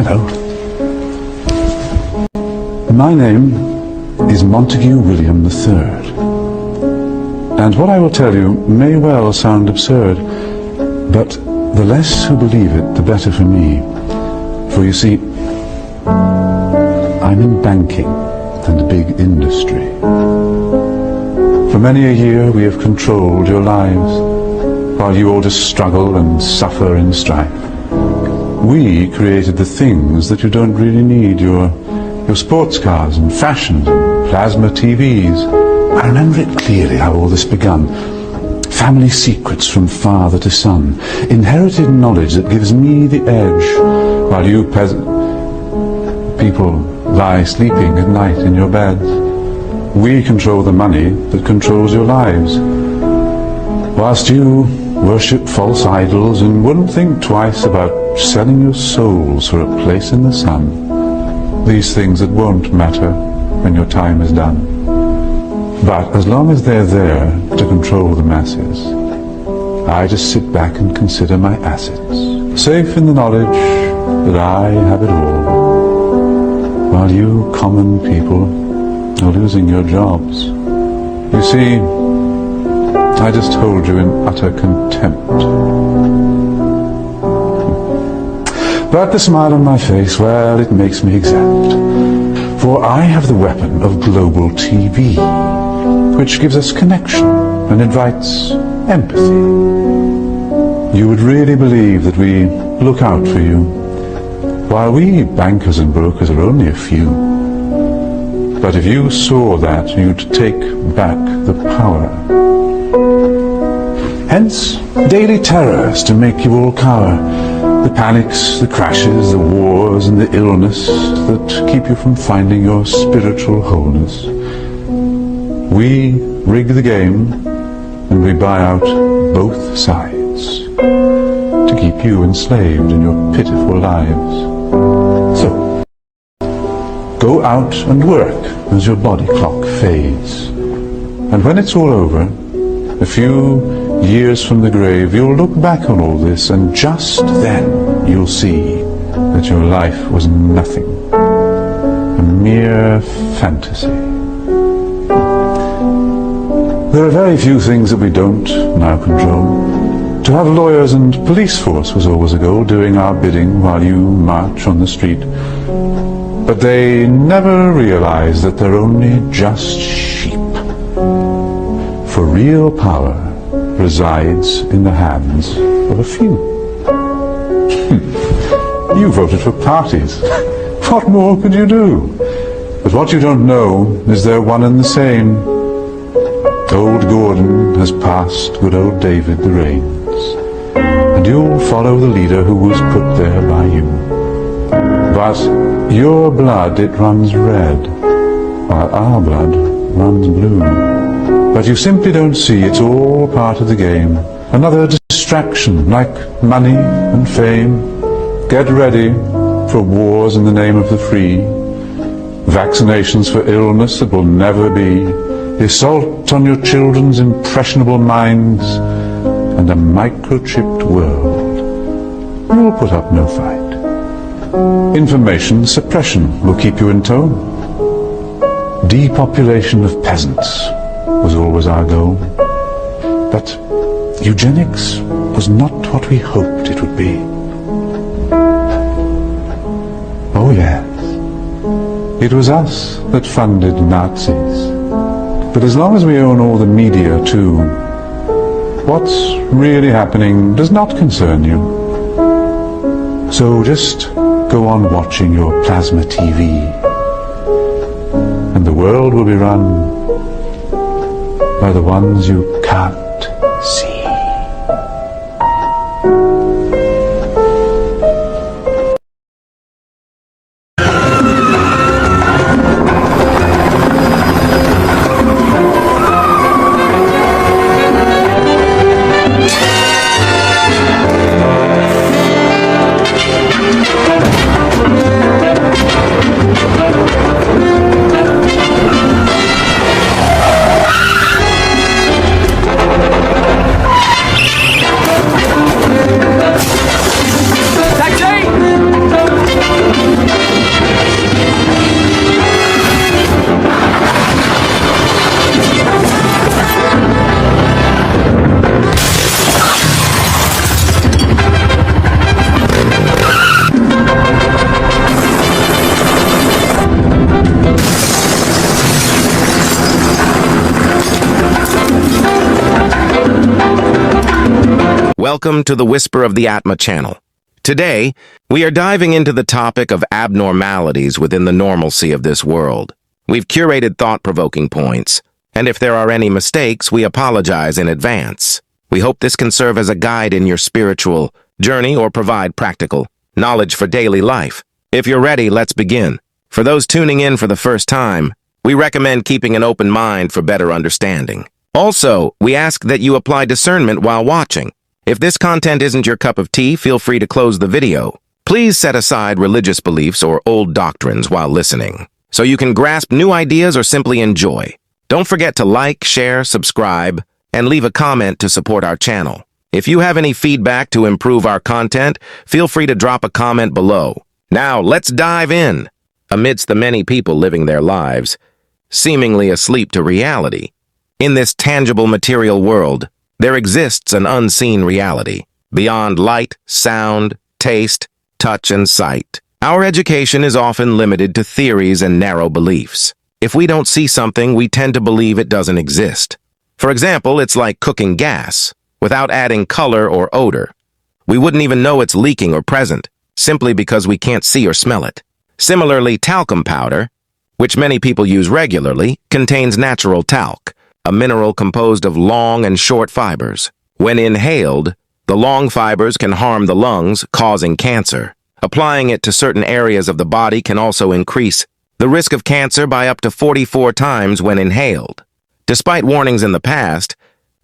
Hello. My name is Montague William III. And what I will tell you may well sound absurd, but the less who believe it, the better for me. For you see, I'm in banking and big industry. For many a year we have controlled your lives, while you all just struggle and suffer in strife. We created the things that you don't really need, your sports cars and fashions and plasma TVs. I remember it clearly how all this begun. Family secrets from father to son, inherited knowledge that gives me the edge, while you people lie sleeping at night in your beds. We control the money that controls your lives, whilst you worship false idols and wouldn't think twice about selling your souls for a place in the sun. These things that won't matter when your time is done. But as long as they're there to control the masses, I just sit back and consider my assets, safe in the knowledge that I have it all, while you common people are losing your jobs. You see, I just hold you in utter contempt. But the smile on my face, well, it makes me exempt. For I have the weapon of global TV, which gives us connection and invites empathy. You would really believe that we look out for you, while we bankers and brokers are only a few. But if you saw that, you'd take back the power. Hence, daily terrors to make you all cower. The panics, the crashes, the wars and the illness that keep you from finding your spiritual wholeness. We rig the game and we buy out both sides to keep you enslaved in your pitiful lives. So, go out and work as your body clock fades. And when it's all over, a few years from the grave, you'll look back on all this, and just then you'll see that your life was nothing, a mere fantasy. There are very few things that we don't now control. To have lawyers and police force was always a goal, doing our bidding while you march on the street. But they never realize that they're only just sheep. For real power resides in the hands of a few. You voted for parties. What more could you do? But what you don't know is they're one and the same. Old Gordon has passed good old David the reins, and you'll follow the leader who was put there by you. But your blood, it runs red, while our blood runs blue. But you simply don't see it's all part of the game. Another distraction, like money and fame. Get ready for wars in the name of the free, vaccinations for illness that will never be, the assault on your children's impressionable minds, and a microchipped world. You'll put up no fight. Information suppression will keep you in tow. Depopulation of peasants was always our goal. But eugenics was not what we hoped it would be. Oh yes, it was us that funded Nazis. But as long as we own all the media too, what's really happening does not concern you. So just go on watching your plasma TV, and the world will be run by the ones you can't see. Welcome to the Whisper of the Atma channel. Today, we are diving into the topic of abnormalities within the normalcy of this world. We've curated thought-provoking points, and if there are any mistakes, we apologize in advance. We hope this can serve as a guide in your spiritual journey or provide practical knowledge for daily life. If you're ready, let's begin. For those tuning in for the first time, we recommend keeping an open mind for better understanding. Also, we ask that you apply discernment while watching. If this content isn't your cup of tea, feel free to close the video. Please set aside religious beliefs or old doctrines while listening, so you can grasp new ideas or simply enjoy. Don't forget to like, share, subscribe, and leave a comment to support our channel. If you have any feedback to improve our content, feel free to drop a comment below. Now, let's dive in. Amidst the many people living their lives, seemingly asleep to reality, in this tangible material world, there exists an unseen reality, beyond light, sound, taste, touch, and sight. Our education is often limited to theories and narrow beliefs. If we don't see something, we tend to believe it doesn't exist. For example, it's like cooking gas. Without adding color or odor, we wouldn't even know it's leaking or present, simply because we can't see or smell it. Similarly, talcum powder, which many people use regularly, contains natural talc, a mineral composed of long and short fibers. When inhaled, the long fibers can harm the lungs, causing cancer. Applying it to certain areas of the body can also increase the risk of cancer by up to 44 times when inhaled. Despite warnings in the past,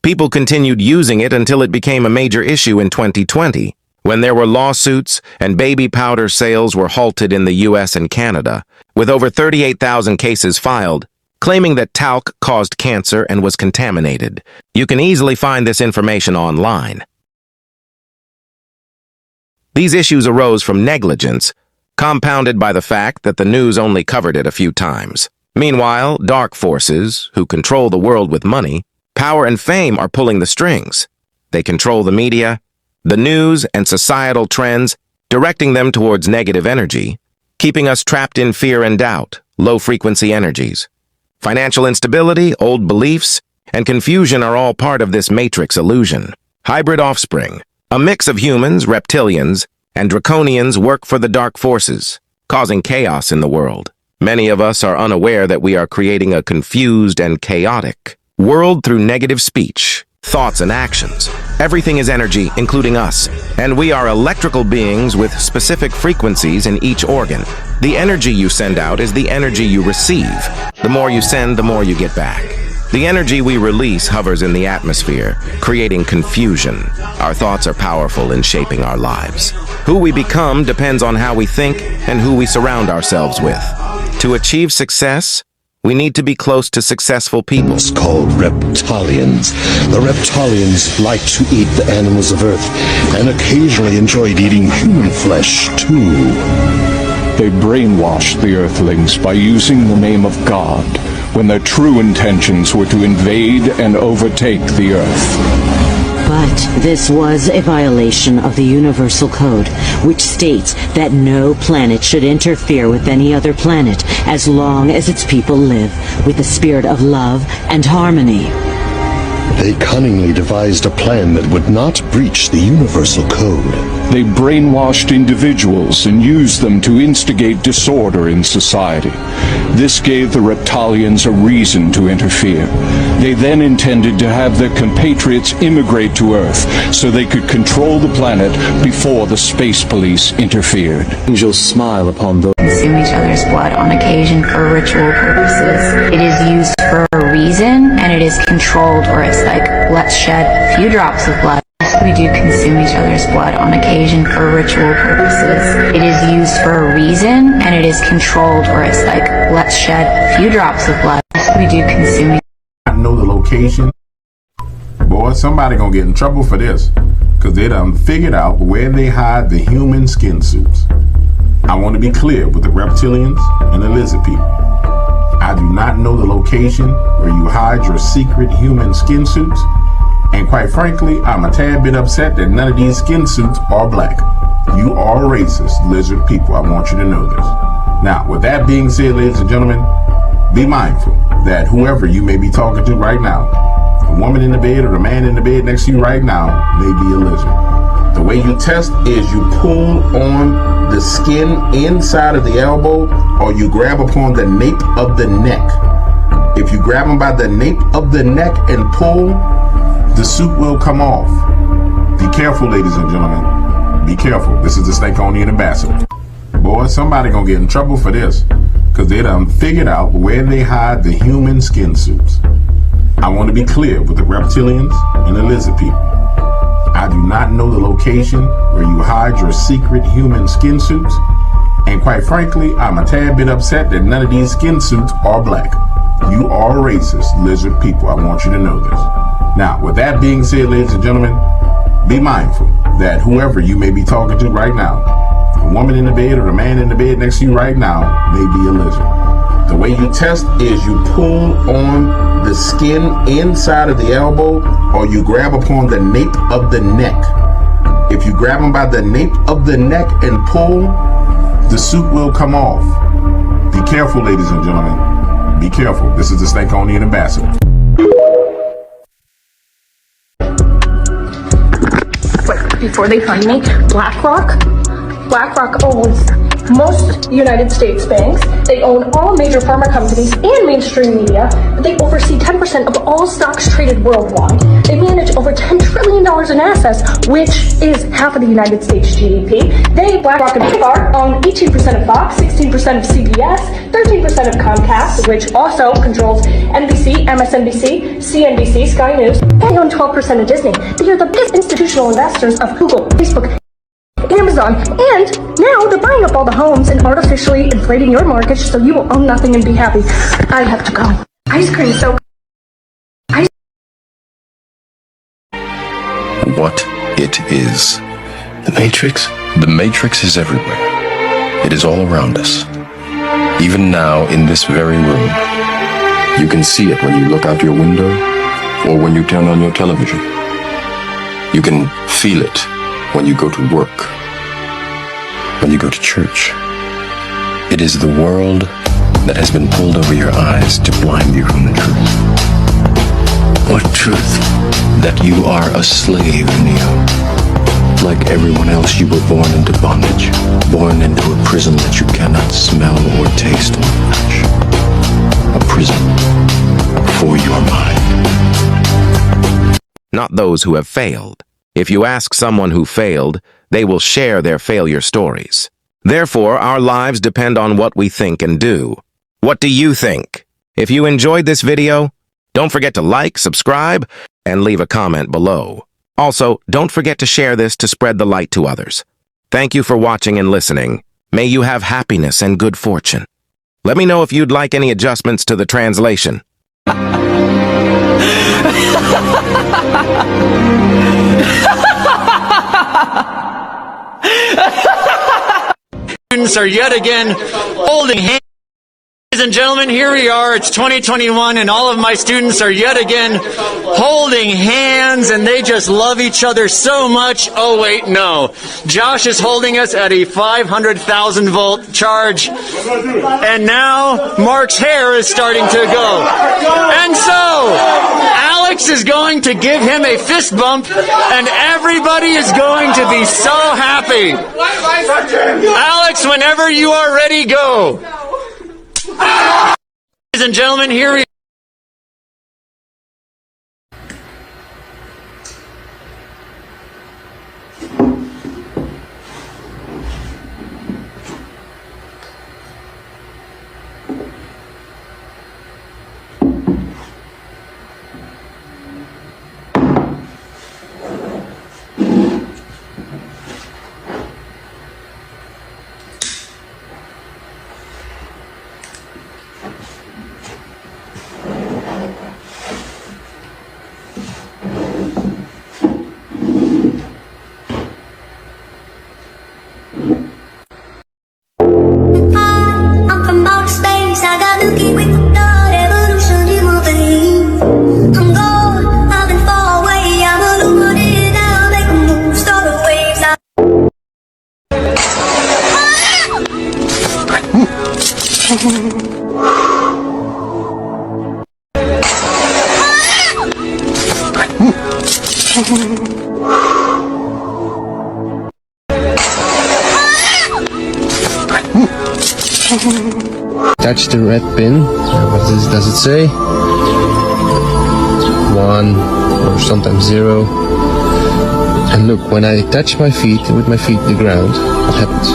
people continued using it until it became a major issue in 2020, when there were lawsuits and baby powder sales were halted in the US and Canada, with over 38,000 cases filed, claiming that talc caused cancer and was contaminated. You can easily find this information online. These issues arose from negligence, compounded by the fact that the news only covered it a few times. Meanwhile, dark forces, who control the world with money, power, and fame, are pulling the strings. They control the media, the news, and societal trends, directing them towards negative energy, keeping us trapped in fear and doubt, low-frequency energies. Financial instability, old beliefs, and confusion are all part of this matrix illusion. Hybrid offspring, a mix of humans, reptilians, and draconians work for the dark forces, causing chaos in the world. Many of us are unaware that we are creating a confused and chaotic world through negative speech, thoughts, and actions. Everything is energy, including us, and we are electrical beings with specific frequencies in each organ. The energy you send out is the energy you receive. The more you send, the more you get back. The energy we release hovers in the atmosphere, creating confusion. Our thoughts are powerful in shaping our lives. Who we become depends on how we think and who we surround ourselves with. To achieve success, we need to be close to successful people. It's called reptilians. The reptilians like to eat the animals of Earth and occasionally enjoyed eating human flesh, too. They brainwashed the Earthlings by using the name of God, when their true intentions were to invade and overtake the Earth. But this was a violation of the Universal Code, which states that no planet should interfere with any other planet as long as its people live with the spirit of love and harmony. They cunningly devised a plan that would not breach the Universal Code. They brainwashed individuals and used them to instigate disorder in society. This gave the Reptilians a reason to interfere. They then intended to have their compatriots immigrate to Earth so they could control the planet before the space police interfered. Angels smile upon those Consume each other's blood on occasion for ritual purposes. It is used for a reason, and it is controlled, or it's like, let's shed a few drops of blood. Yes, we do consume each other's blood on occasion for ritual purposes. It is used for a reason, and it is controlled, or it's like, let's shed a few drops of blood. Yes, we do consume. I know the location. Boy, somebody gonna get in trouble for this, because they done figured out where they hide the human skin suits. I want to be clear with the reptilians and the lizard people. I do not know the location where you hide your secret human skin suits, and quite frankly, I'm a tad bit upset that none of these skin suits are black. You are racist, lizard people. I want you to know this. Now, with that being said, ladies and gentlemen, be mindful that whoever you may be talking to right now, The woman in the bed or the man in the bed next to you right now may be a lizard. The way you test is you pull on the skin inside of the elbow, or you grab upon the nape of the neck. If you grab them by the nape of the neck and pull, the suit will come off. Be careful, ladies and gentlemen. Be careful. This is the Stankonia ambassador. Boy, somebody gonna get in trouble for this, because they done figured out where they hide the human skin suits. I want to be clear with the reptilians and the lizard people. I do not know the location where you hide your secret human skin suits, and quite frankly, I'm a tad bit upset that none of these skin suits are black. You are racist, lizard people. I want you to know this. Now, with that being said, ladies and gentlemen, be mindful that whoever you may be talking to right now, the woman in the bed or the man in the bed next to you right now, may be a lizard. The way you test is you pull on the skin inside of the elbow, or you grab upon the nape of the neck. If you grab them by the nape of the neck and pull, the suit will come off. Be careful, ladies and gentlemen. Be careful. This is the Stankonia ambassador. But before they find me, BlackRock owns most United States banks. They own all major pharma companies and mainstream media. But they oversee 10% of all stocks traded worldwide. They manage over $10 trillion in assets, which is half of the United States GDP. They, BlackRock and Vanguard, own 18% of Fox, 16% of CBS, 13% of Comcast, which also controls NBC, MSNBC, CNBC, Sky News. They own 12% of Disney. They are the biggest institutional investors of Google, Facebook, Amazon, and now they're buying up all the homes and artificially inflating your mortgage so you will own nothing and be happy. I have to go. Ice cream so What it is. The Matrix? The Matrix is everywhere. It is all around us. Even now, in this very room. You can see it when you look out your window or when you turn on your television. You can feel it when you go to work, when you go to church. It is the world that has been pulled over your eyes to blind you from the truth. What truth? That you are a slave, Neo. Like everyone else, you were born into bondage, born into a prison that you cannot smell or taste or touch. A prison for your mind. Not those who have failed. If you ask someone who failed, they will share their failure stories. Therefore, our lives depend on what we think and do. What do you think? If you enjoyed this video, don't forget to like, subscribe, and leave a comment below. Also, don't forget to share this to spread the light to others. Thank you for watching and listening. May you have happiness and good fortune. Let me know if you'd like any adjustments to the translation. Students are yet again holding hands. Ladies and gentlemen, here we are. It's 2021, and all of my students are yet again holding hands, and they just love each other so much. Oh, wait, no. Josh is holding us at a 500,000 volt charge, and now Mark's hair is starting to go. And so, Alex is going to give him a fist bump, and everybody is going to be so happy. Alex, whenever you are ready, go. Ladies and gentlemen, here we attach the red pin, what does it say? 1 or sometimes 0. And look, when I touch my feet with my feet to the ground, what happens?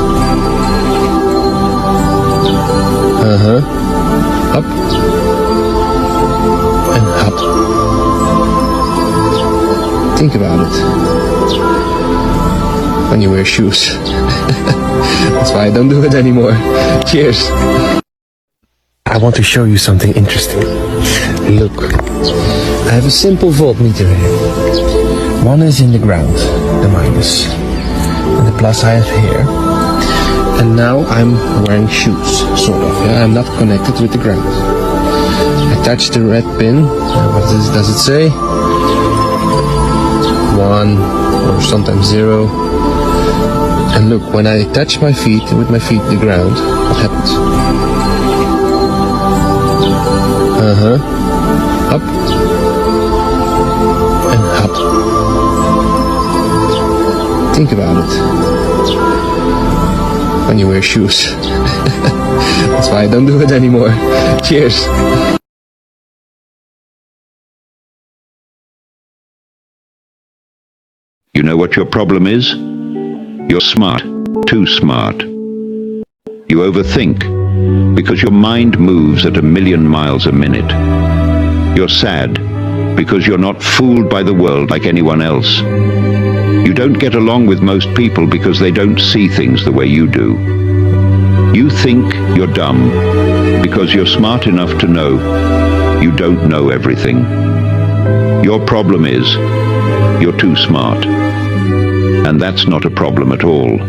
Up and up. Think about it. When you wear shoes. That's why I don't do it anymore. Cheers. I want to show you something interesting. Look, I have a simple voltmeter here. 1 is in the ground, the minus, and the plus I have here. And now I'm wearing shoes, sort of. Yeah? I'm not connected with the ground. I touch the red pin. What does it say? 1 or sometimes 0. And look, when I touch my feet with my feet to the ground, what happens? Up and up. Think about it. When you wear shoes. That's why I don't do it anymore. Cheers. You know what your problem is? You're smart. Too smart. You overthink because your mind moves at 1,000,000 miles a minute. You're sad because you're not fooled by the world like anyone else. You don't get along with most people because they don't see things the way you do. You think you're dumb because you're smart enough to know you don't know everything. Your problem is you're too smart. And that's not a problem at all.